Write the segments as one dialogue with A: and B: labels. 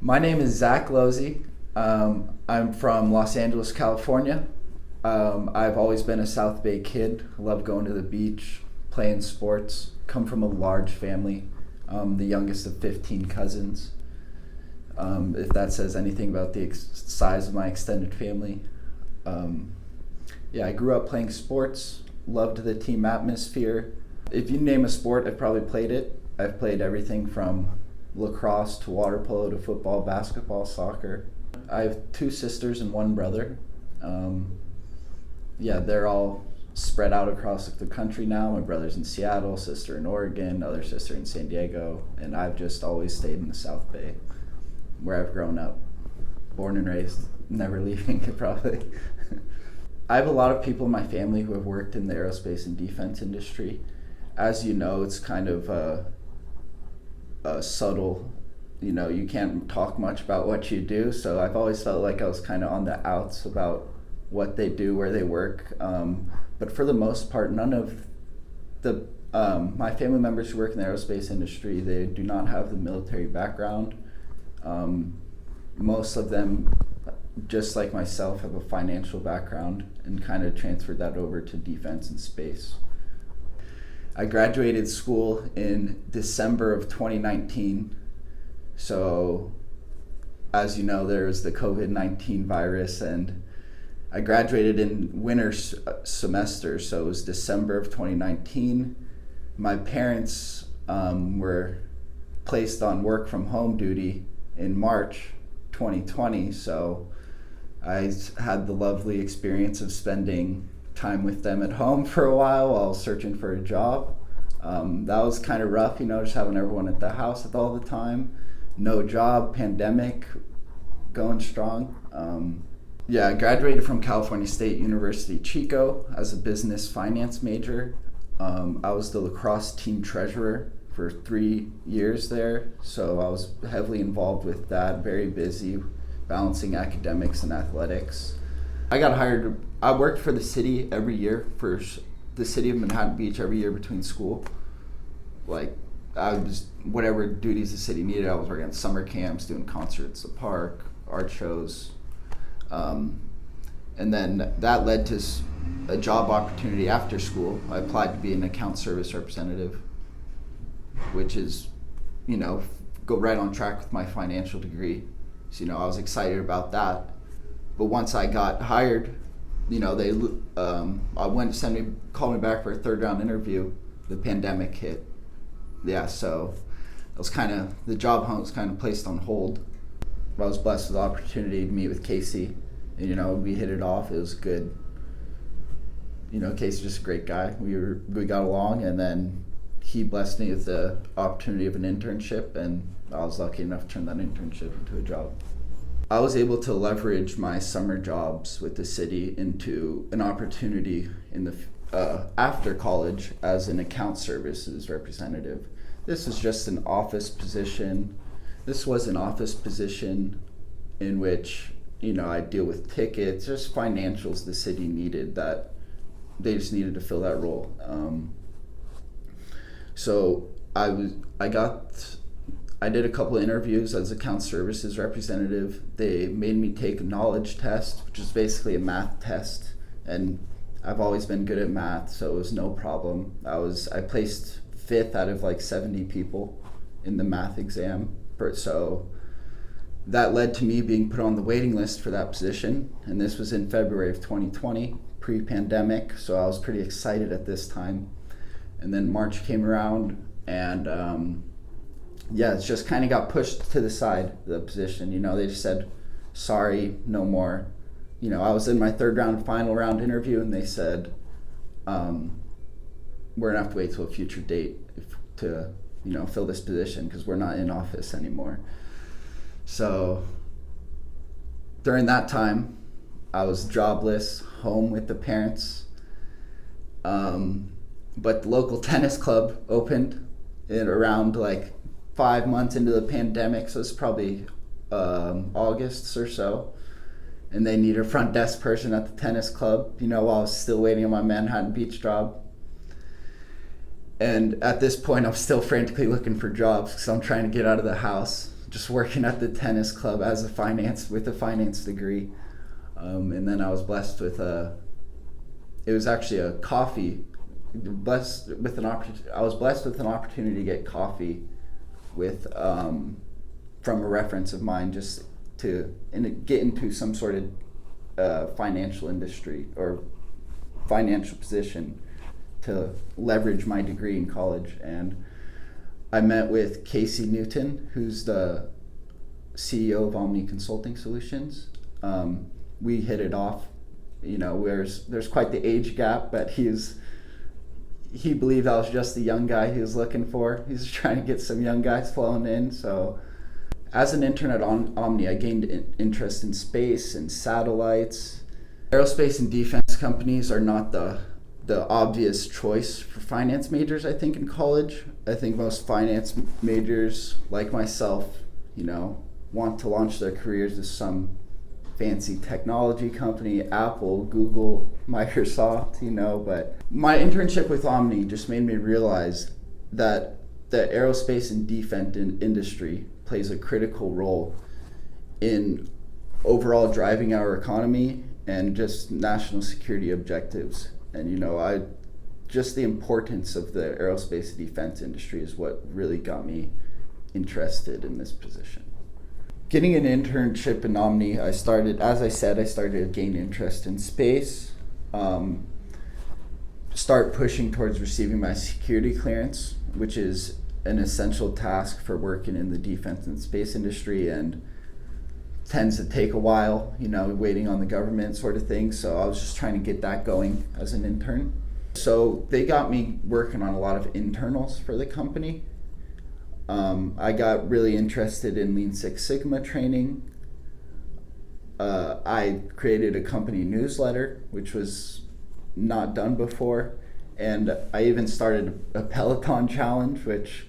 A: My name is Zach Lozzi. I'm from Los Angeles, California. I've always been a South Bay kid. I love going to the beach, playing sports. Come from a large family. The youngest of 15 cousins. If that says anything about the size of my extended family. I grew up playing sports, loved the team atmosphere. If you name a sport, I've probably played it. I've played everything from lacrosse to water polo to football, basketball, soccer. I have two sisters and one brother. They're all spread out across the country now. My brother's in Seattle, sister in Oregon, other sister in San Diego, and I've just always stayed in the South Bay, where I've grown up, born and raised, never leaving it probably. I have a lot of people in my family who have worked in the aerospace and defense industry. As you know, it's kind of a subtle, you can't talk much about what you do, so I've always felt like I was kind of on the outs about what they do, where they work. But for the most part, none of the my family members who work in the aerospace industry, they do not have the military background. Most of them, just like myself, have a financial background and kind of transferred that over to defense and space. I graduated school in December of 2019. So, as you know, there was the COVID-19 virus, and I graduated in winter semester, so it was December of 2019. My parents were placed on work from home duty in March 2020, so I had the lovely experience of spending time with them at home for a while searching for a job. That was kind of rough, just having everyone at the house all the time. No job, pandemic, going strong. I graduated from California State University, Chico, as a business finance major. I was the lacrosse team treasurer for 3 years there, so I was heavily involved with that, very busy, balancing academics and athletics. I worked for the city every year, for the city of Manhattan Beach every year between school. I was, whatever duties the city needed, I was working on summer camps, doing concerts at the park, art shows. And then that led to a job opportunity after school. I applied to be an account service representative, which is, go right on track with my financial degree. So, I was excited about that. But once I got hired, they called me back for a third round interview. The pandemic hit. So it was the job hunt was kind of placed on hold. I was blessed with the opportunity to meet with Casey, and we hit it off. It was good. Casey's just a great guy. We got along, and then he blessed me with the opportunity of an internship, and I was lucky enough to turn that internship into a job. I was able to leverage my summer jobs with the city into an opportunity in the after college as an account services representative. This was just an office position. This was an office position in which, I deal with tickets, just financials the city needed, that they just needed to fill that role. So I did a couple of interviews as account services representative. They made me take a knowledge test, which is basically a math test, and I've always been good at math, so it was no problem. I placed 5th out of 70 people in the math exam, so that led to me being put on the waiting list for that position, and this was in February of 2020, pre-pandemic, so I was pretty excited at this time. And then March came around, and it just kind of got pushed to the side, the position. They just said, sorry, no more. I was in my final round interview, and they said, we're gonna have to wait till a future date to fill this position because we're not in office anymore. So during that time, I was jobless, home with the parents. But the local tennis club opened around 5 months into the pandemic, so it's probably August or so. And they need a front desk person at the tennis club, while I was still waiting on my Manhattan Beach job. And at this point, I'm still frantically looking for jobs because I'm trying to get out of the house. just working at the tennis club with a finance degree. And then I was blessed with it was actually a coffee, I was blessed with an opportunity to get coffee with, from a reference of mine, just to get into some sort of financial industry or financial position to leverage my degree in college. And I met with Casey Newton, who's the CEO of OMNI Consulting Solutions. We hit it off. There's quite the age gap, but he believed I was just the young guy he was looking for. He's trying to get some young guys flowing in. So as an intern at OMNI, I gained interest in space and satellites. Aerospace and defense companies are not the obvious choice for finance majors, I think, in college. I think most finance majors, like myself, want to launch their careers as some fancy technology company, Apple, Google, Microsoft, but my internship with OMNI just made me realize that the aerospace and defense industry plays a critical role in overall driving our economy and just national security objectives. And just the importance of the aerospace and defense industry is what really got me interested in this position. Getting an internship in OMNI, I started to gain interest in space, start pushing towards receiving my security clearance, which is an essential task for working in the defense and space industry, and tends to take a while, waiting on the government sort of thing. So I was just trying to get that going as an intern. So they got me working on a lot of internals for the company. I got really interested in Lean Six Sigma training. I created a company newsletter, which was not done before. And I even started a Peloton challenge, which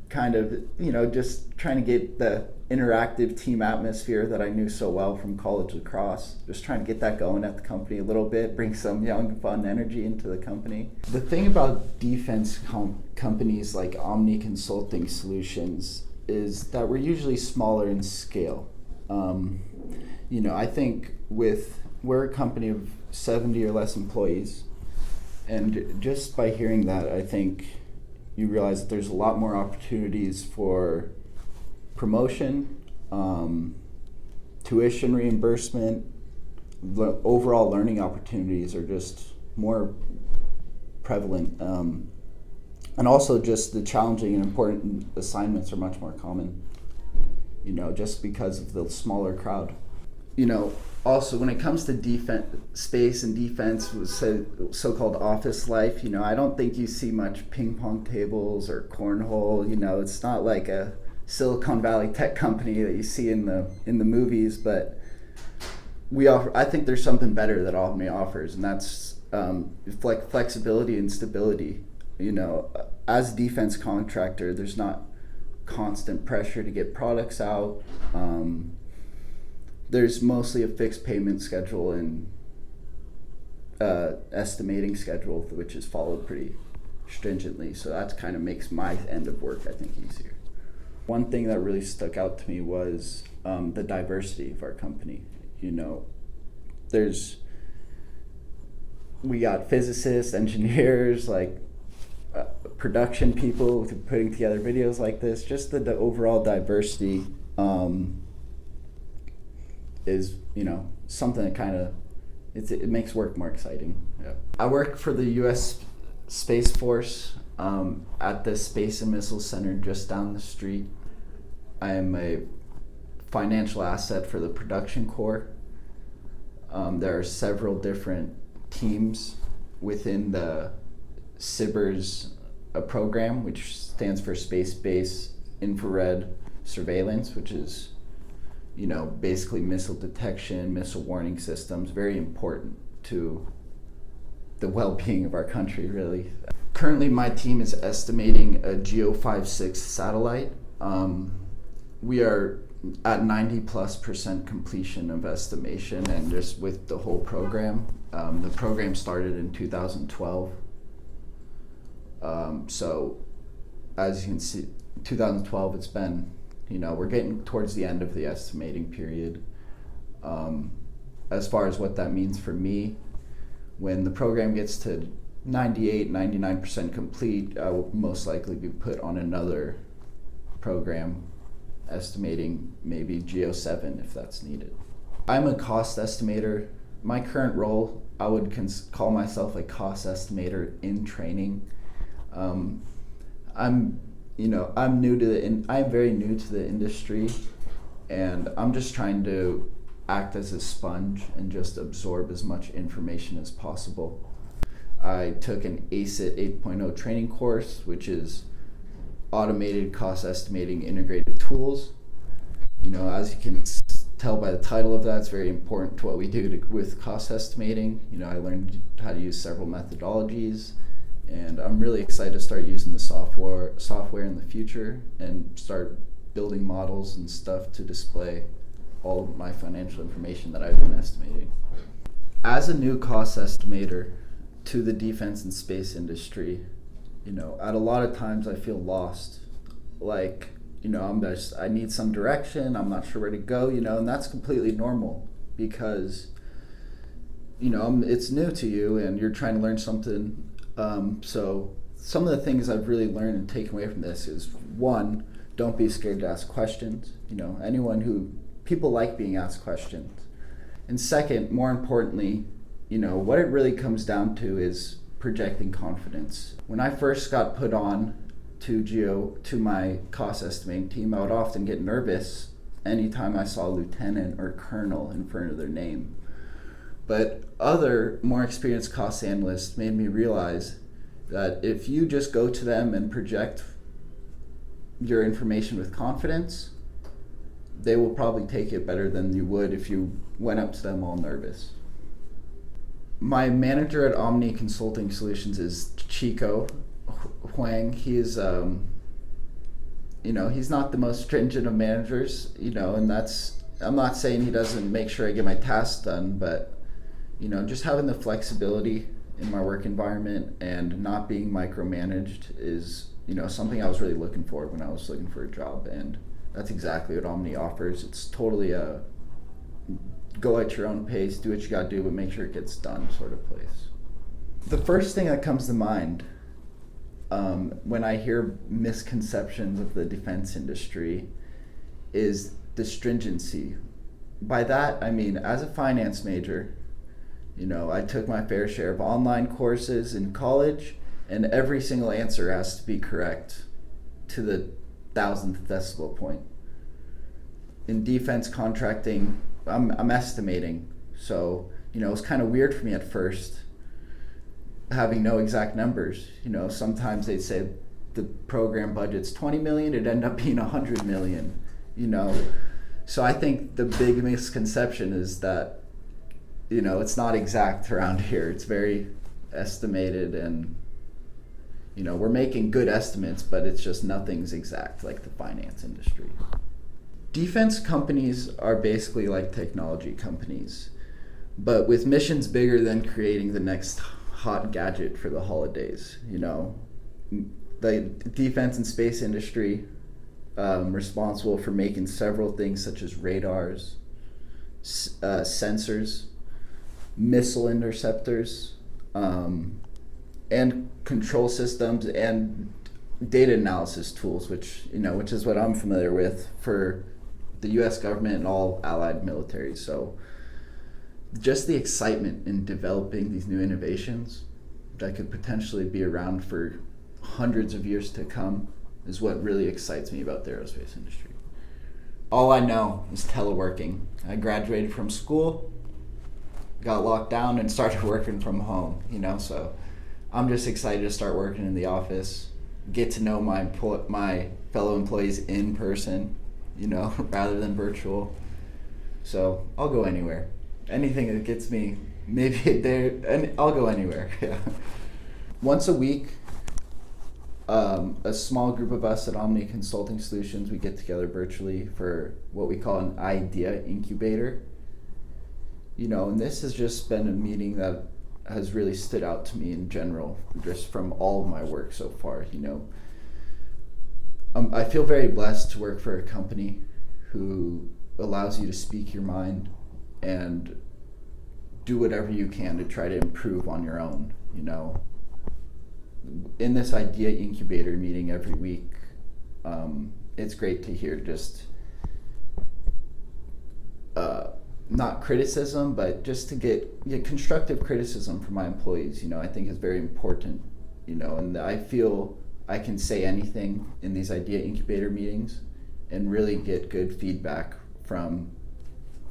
A: kind of, just trying to get the interactive team atmosphere that I knew so well from college lacrosse. Just trying to get that going at the company a little bit, bring some young, fun energy into the company. The thing about defense companies like OMNI Consulting Solutions is that we're usually smaller in scale. I think we're a company of 70 or less employees, and just by hearing that, I think you realize that there's a lot more opportunities for promotion, tuition reimbursement, overall learning opportunities are just more prevalent. And also just the challenging and important assignments are much more common, just because of the smaller crowd. Also when it comes to space and defense, so-called office life, I don't think you see much ping pong tables or cornhole. It's not like a Silicon Valley tech company that you see in the movies, but I think there's something better that OMNI offers, and that's flexibility and stability. As a defense contractor, there's not constant pressure to get products out. There's mostly a fixed payment schedule and estimating schedule, which is followed pretty stringently. So that kind of makes my end of work, I think, easier. One thing that really stuck out to me was the diversity of our company. We got physicists, engineers, production people putting together videos like this. Just the overall diversity is something that kind of it makes work more exciting. Yeah. I work for the U.S. Space Force at the Space and Missile Center just down the street. I am a financial asset for the production corps. There are several different teams within the SBIRS program, which stands for Space-Based Infrared Surveillance, which is basically missile detection, missile warning systems, very important to the well-being of our country, really. Currently, my team is estimating a GEO-56 satellite. We are at 90+% completion of estimation, and just with the whole program. The program started in 2012. So as you can see, 2012, it's been We're getting towards the end of the estimating period. As far as what that means for me, when the program gets to 98, 99% complete, I will most likely be put on another program estimating maybe GO7 if that's needed. I'm a cost estimator. My current role, I would call myself a cost estimator in training. I'm very new to the industry, and I'm just trying to act as a sponge and just absorb as much information as possible. I took an ACIT 8.0 training course, which is automated cost estimating integrated tools. As you can tell by the title of that, it's very important to what we do with cost estimating. I learned how to use several methodologies, and I'm really excited to start using the software in the future and start building models and stuff to display all of my financial information that I've been estimating. As a new cost estimator to the defense and space industry, at a lot of times I feel lost. I need some direction, I'm not sure where to go, and that's completely normal because, it's new to you and you're trying to learn something. So some of the things I've really learned and taken away from this is, one, don't be scared to ask questions. People like being asked questions. And second, more importantly, what it really comes down to is projecting confidence. When I first got put on to my cost estimating team, I would often get nervous anytime I saw lieutenant or colonel in front of their name. But other more experienced cost analysts made me realize that if you just go to them and project your information with confidence, they will probably take it better than you would if you went up to them all nervous. My manager at OMNI Consulting Solutions is Chico Huang. He is, he's not the most stringent of managers, and I'm not saying he doesn't make sure I get my tasks done, but, just having the flexibility in my work environment and not being micromanaged is, something I was really looking for when I was looking for a job, and that's exactly what OMNI offers. It's totally a go at your own pace, do what you gotta do, but make sure it gets done sort of place. The first thing that comes to mind when I hear misconceptions of the defense industry is the stringency. By that, I mean, as a finance major, I took my fair share of online courses in college, and every single answer has to be correct to the 1,000th decimal point. In defense contracting, I'm estimating, so it was kind of weird for me at first having no exact numbers. Sometimes they'd say the program budget's 20 million, it'd end up being 100 million. So I think the big misconception is that it's not exact around here. It's very estimated, and we're making good estimates, but it's just nothing's exact like the finance industry. Defense companies are basically like technology companies, but with missions bigger than creating the next hot gadget for the holidays. The defense and space industry responsible for making several things such as radars, sensors, missile interceptors, and control systems and data analysis tools, which is what I'm familiar with for the U.S. government and all allied militaries. So just the excitement in developing these new innovations that could potentially be around for hundreds of years to come is what really excites me about the aerospace industry. All I know is teleworking. I graduated from school, got locked down, and started working from home, so I'm just excited to start working in the office, get to know my fellow employees in person, rather than virtual. So I'll go anywhere. Anything that gets me maybe there, and I'll go anywhere. Yeah. Once a week, a small group of us at OMNI Consulting Solutions, we get together virtually for what we call an idea incubator. And this has just been a meeting that has really stood out to me in general, just from all of my work so far. I feel very blessed to work for a company who allows you to speak your mind and do whatever you can to try to improve on your own. In this idea incubator meeting every week, it's great to hear just not criticism, but just to get constructive criticism from my employees. I think is very important. And I feel I can say anything in these idea incubator meetings and really get good feedback from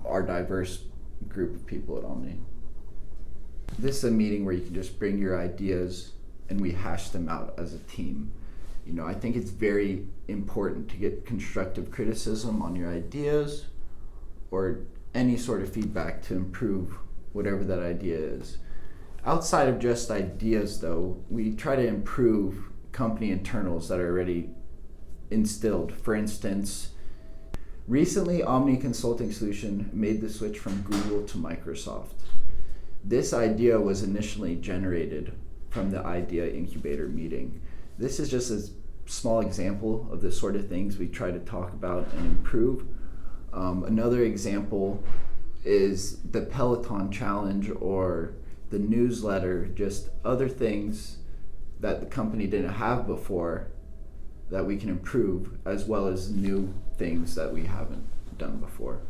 A: our diverse group of people at OMNI. This is a meeting where you can just bring your ideas and we hash them out as a team. I think it's very important to get constructive criticism on your ideas or any sort of feedback to improve whatever that idea is. Outside of just ideas, though, we try to improve company internals that are already instilled. For instance, recently OMNI Consulting Solution made the switch from Google to Microsoft. This idea was initially generated from the idea incubator meeting. This is just a small example of the sort of things we try to talk about and improve. Another example is the Peloton challenge or the newsletter, just other things that the company didn't have before that we can improve, as well as new things that we haven't done before.